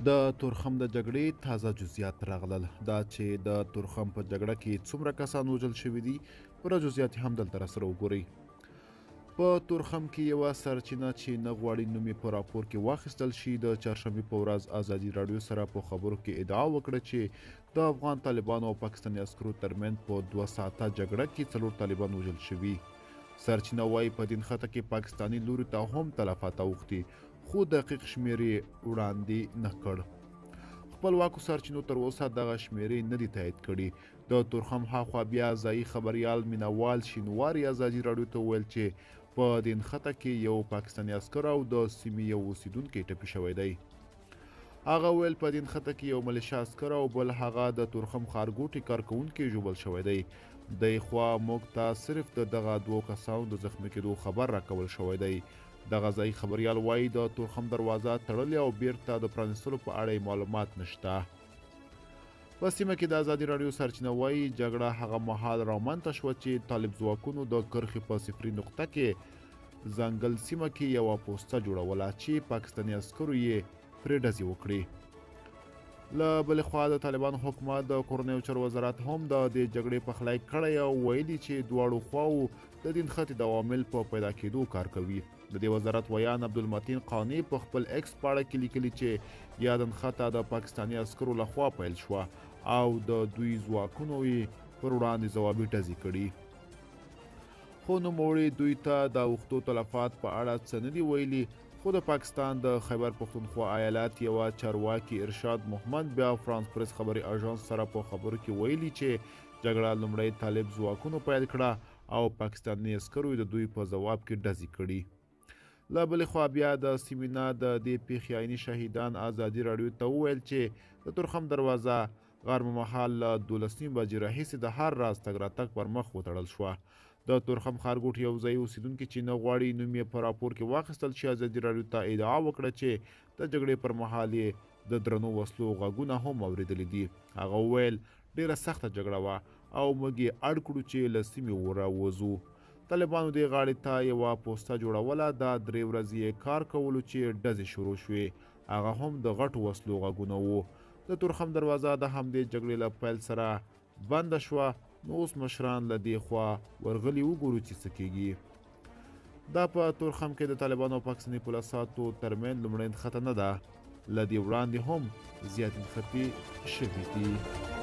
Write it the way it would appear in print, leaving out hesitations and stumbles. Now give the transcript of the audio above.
د تورخم د جګړې تازه جزئیات راغلل. دا چې د تورخم په جګړه کې څومره کسان وژل شوي دي، پوره جزئیات هم دلته راسره وګورئ. په تورخم کې یوه سرچینه چې نه غواړي نوم یې په راپور کې واخیستل شي، د چهارشنبې په ورځ ازادي راډیو سره په خبرو کې ادعا وکړه چې د افغان طالبانو او پاکستاني عسکرو ترمنځ په 2 ساعته جګړه کې 4 طالبان وژل شوي. سرچینه وایي په دې نښته کې پاکستاني لوري ته هم تلفات اوښتي، خو دقیق شمېر یې وړاندې نه کړ. خپلواکو سرچینو تر اوسه دغه شمېرې نه دي تایید کړي. د تورخم هاخوا بیا ځایي خبریال مینوال شینواري ازادي راډیو ته وویل چې په دې نښته کې یو پاکستاني عسکر او د سیمې یو اوسیدونکی ټپي شوی دی. هغه ویل په دې نښته کې یو ملیشه عسکر او بل هغه د تورخم ښارګوټي کارکوونکی ژوبل شوی دی. دی خوا موږ ته صرف د دغه 2 کسانو د زخمي کېدو خبر راکول شوی دی. دغه ځایي خبریال وایي د تورخم دروازه تړلې او بیرته د پرانیستلو په اړه معلومات نشته. په سیمه کې د ازادي راډیو سرچینه وایي جګړه هغه مهال رامنځته شوه چې طالب ځواکونو د کرښې په صفري نقطه کې ځنګل سیمه کې یوه پوسته جوړوله چې پاکستاني عسکرو یې پرې ډزې وکړې. له بلې خوا د طالبانو حکومت د کورنیو چارو وزارت هم د دې جګړې پخلی کړی او ویلي چې دواړو خواوو د دې نښتې د عوامل په پیدا کېدو کار کوي. د دې وزارت ویان عبدالمتین قانی په خپل ایکس پاڼه کې لیکلي چې یاد نښته د پاکستاني عسکرو لخوا پیل شوه او د دوی ځواکونو یې پر وړاندې ځوابي ډزې کړي. خو نوموړي دوی ته د اوښتو تلفات په اړه څه نه دي ویلي. خو د پاکستان د خیبر پښتونخوا ایالت یوه چارواکي ارشاد محمد بیا فرانس پریس خبري اژانس سره په خبرو کې ویلي چې جګړه لومړی طالب ځواکونو پیل کړه او پاکستاني عسکرو د دوی په ځواب کې ډزې کړي. له بلې خوا بیا د سیمې نه د دې پیښې عیني شهیدان ازادي راډیو ته وویل چې د تورخم دروازه غرمه مهال له 12 بجې راهیسې د هر راز تګ راتګ پر مخ وتړل شوه. د تورخم ښارګوټي یو ځایي اوسیدونکي چې نه غواړي نوم یې په راپور کې واخیستل شي ازادي راډیو ته ادعا وکړه چې د جګړې پر مهال یې د درنو وسلو غږونه هم اورېدلي دي. هغه وویل ډېره سخته جګړه وه او موږ یې اړ کړو چې له سیمې راووځو. طالبانو دې غاړې ته یوه پوسته جوړوله. دا 3 ورځې یې کار کولو چې ډزې شروع شوې. هغه هم د غټو وسلو غږونه وو. د تورخم دروازه د همدې جګړې له پیل سره بنده شوه. نو اوس مشران له دې خوا ورغلي وګورو چې څه کېږي. دا په تورخم کې د طالبانو او پاکستاني پولیسو ترمنځ لومړۍ نښته نه ده. له دې وړاندې هم زیاتې نښتې شوي دي.